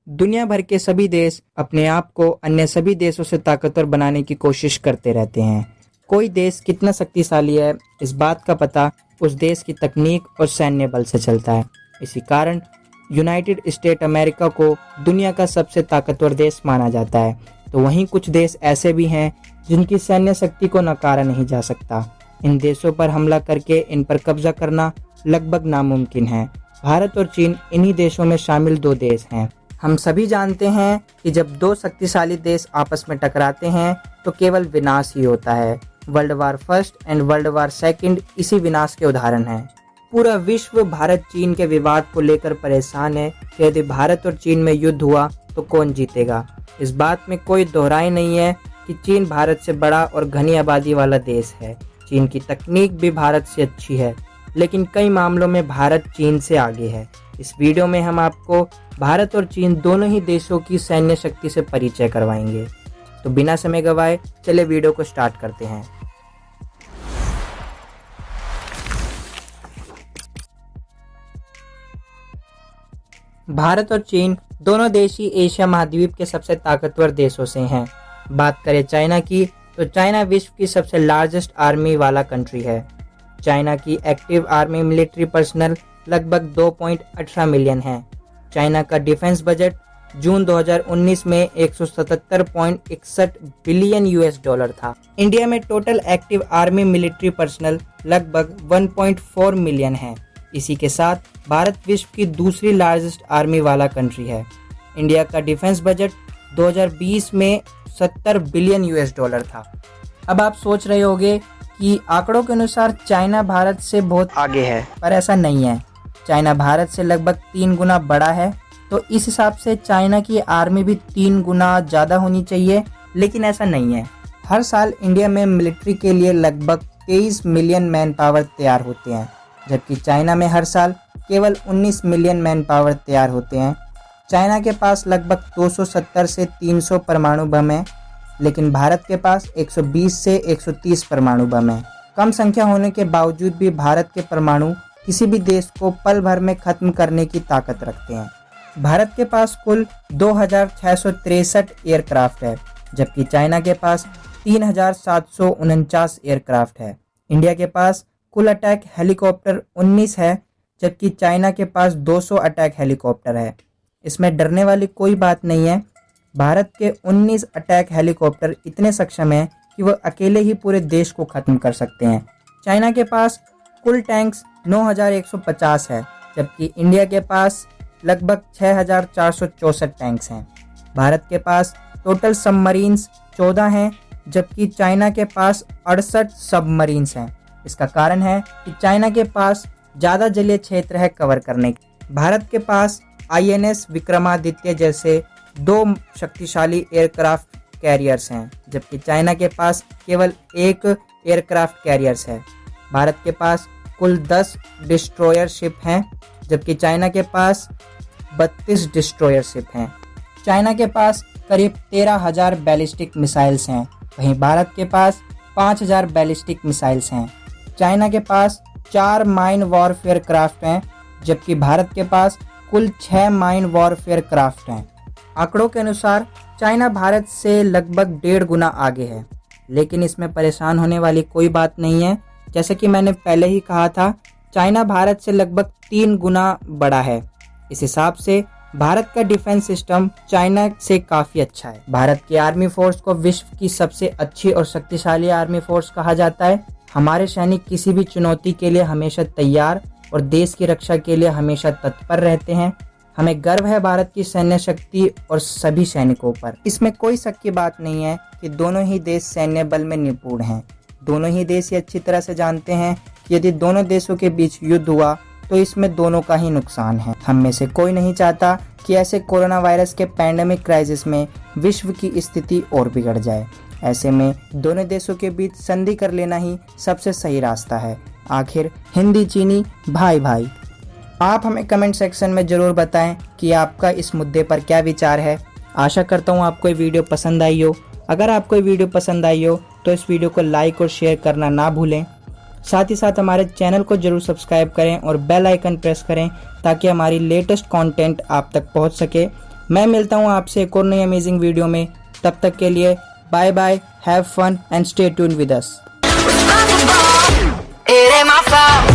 दुनिया भर के सभी देश अपने आप को अन्य सभी देशों से ताकतवर बनाने की कोशिश करते रहते हैं। कोई देश कितना शक्तिशाली है, इस बात का पता उस देश की तकनीक और सैन्य बल से चलता है। इसी कारण यूनाइटेड स्टेट अमेरिका को दुनिया का सबसे ताकतवर देश माना जाता है। तो वहीं कुछ देश ऐसे भी हैं जिनकी सैन्य शक्ति को नकारा नहीं जा सकता। इन देशों पर हमला करके इन पर कब्जा करना लगभग नामुमकिन है। भारत और चीन इन्हीं देशों में शामिल दो देश हैं। हम सभी जानते हैं कि जब दो शक्तिशाली देश आपस में टकराते हैं तो केवल विनाश ही होता है। World war first and world war second इसी विनाश के उदाहरण हैं। पूरा विश्व भारत चीन के विवाद को लेकर परेशान है कि यदि भारत और चीन में युद्ध हुआ तो कौन जीतेगा। इस बात में कोई दोहराई नहीं है कि चीन भारत से बड़ा और घनी आबादी वाला देश है। चीन की तकनीक भी भारत से अच्छी है, लेकिन कई मामलों में भारत चीन से आगे है। इस वीडियो में हम आपको भारत और चीन दोनों ही देशों की सैन्य शक्ति से परिचय करवाएंगे। तो बिना समय गवाए चले वीडियो को स्टार्ट करते हैं। भारत और चीन दोनों देश ही एशिया महाद्वीप के सबसे ताकतवर देशों से हैं। बात करें चाइना की तो चाइना विश्व की सबसे लार्जेस्ट आर्मी वाला कंट्री है। चाइना की एक्टिव आर्मी मिलिट्री पर्सनल लगभग 2.18 मिलियन है। चाइना का डिफेंस बजट जून 2019 में 177.61 बिलियन यूएस डॉलर था। इंडिया में total active army military personnel लगभग 1.4 मिलियन है। इसी के साथ भारत विश्व की दूसरी लार्जेस्ट आर्मी वाला कंट्री है। इंडिया का डिफेंस बजट 2020 में 70 बिलियन यूएस डॉलर था। अब आप सोच रहे होंगे कि आंकड़ों के अनुसार चाइना भारत से बहुत आगे है, पर ऐसा नहीं है। चाइना भारत से लगभग 3 गुना बड़ा है, तो इस हिसाब से चाइना की आर्मी भी 3 गुना ज़्यादा होनी चाहिए, लेकिन ऐसा नहीं है। हर साल इंडिया में मिलिट्री के लिए लगभग 23 मिलियन मैन पावर तैयार होते हैं, जबकि चाइना में हर साल केवल 19 मिलियन मैन पावर तैयार होते हैं। चाइना के पास लगभग 270 से 300 परमाणु बम है, लेकिन भारत के पास 120 से 130 परमाणु बम है। कम संख्या होने के बावजूद भी भारत के परमाणु किसी भी देश को पल भर में खत्म करने की ताकत रखते हैं। भारत के पास कुल 2663 एयरक्राफ्ट है, जबकि चाइना के पास 3749 एयरक्राफ्ट है। इंडिया के पास कुल अटैक हेलीकॉप्टर 19 है, जबकि चाइना के पास 200 अटैक हेलीकॉप्टर है। इसमें डरने वाली कोई बात नहीं है। भारत के 19 अटैक हेलीकॉप्टर इतने सक्षम हैं कि वह अकेले ही पूरे देश को खत्म कर सकते हैं। चाइना के पास कुल टैंक्स 9150 है, जबकि इंडिया के पास लगभग 6464 टैंक्स हैं। भारत के पास टोटल सबमरीन्स 14 हैं, जबकि चाइना के पास 68 सबमरीन्स हैं। इसका कारण है कि चाइना के पास ज़्यादा जलीय क्षेत्र है कवर करने के। भारत के पास INS विक्रमादित्य जैसे 2 शक्तिशाली एयरक्राफ्ट कैरियर्स हैं, जबकि चाइना के पास केवल 1 एयरक्राफ्ट कैरियर्स है। भारत के पास कुल 10 डिस्ट्रॉयर शिप हैं, जबकि चाइना के पास 32 डिस्ट्रॉयर शिप हैं। चाइना के पास करीब 13,000 बैलिस्टिक मिसाइल्स हैं, वहीं भारत के पास 5,000 बैलिस्टिक मिसाइल्स हैं। चाइना के पास 4 माइन वॉरफेयर क्राफ्ट हैं, जबकि भारत के पास कुल 6 माइन वॉरफेयर क्राफ्ट हैं। आंकड़ों के अनुसार चाइना भारत से लगभग 1.5 गुना आगे है, लेकिन इसमें परेशान होने वाली कोई बात नहीं है। जैसे कि मैंने पहले ही कहा था, चाइना भारत से लगभग 3 गुना बड़ा है। इस हिसाब से भारत का डिफेंस सिस्टम चाइना से काफ़ी अच्छा है। भारत की आर्मी फोर्स को विश्व की सबसे अच्छी और शक्तिशाली आर्मी फोर्स कहा जाता है। हमारे सैनिक किसी भी चुनौती के लिए हमेशा तैयार और देश की रक्षा के लिए हमेशा तत्पर रहते हैं। हमें गर्व है भारत की सैन्य शक्ति और सभी सैनिकों पर। इसमें कोई शक की बात नहीं है कि दोनों ही देश सैन्य बल में निपुण हैं। दोनों ही देश ये अच्छी तरह से जानते हैं कि यदि दोनों देशों के बीच युद्ध हुआ तो इसमें दोनों का ही नुकसान है। हम में से कोई नहीं चाहता कि ऐसे कोरोना वायरस के पैंडेमिक क्राइसिस में विश्व की स्थिति और बिगड़ जाए। ऐसे में दोनों देशों के बीच संधि कर लेना ही सबसे सही रास्ता है। आखिर हिंदी चीनी भाई भाई। आप हमें कमेंट सेक्शन में ज़रूर बताएं कि आपका इस मुद्दे पर क्या विचार है। आशा करता हूँ आपको ये वीडियो पसंद आई हो। अगर आपको ये वीडियो पसंद आई हो तो इस वीडियो को लाइक और शेयर करना ना भूलें। साथ ही साथ हमारे चैनल को जरूर सब्सक्राइब करें और बेल आइकन प्रेस करें ताकि हमारी लेटेस्ट कंटेंट आप तक पहुंच सके। मैं मिलता हूँ आपसे एक और नई अमेजिंग वीडियो में। तब तक के लिए bye bye, have fun and stay tuned with us. It ain't my fault.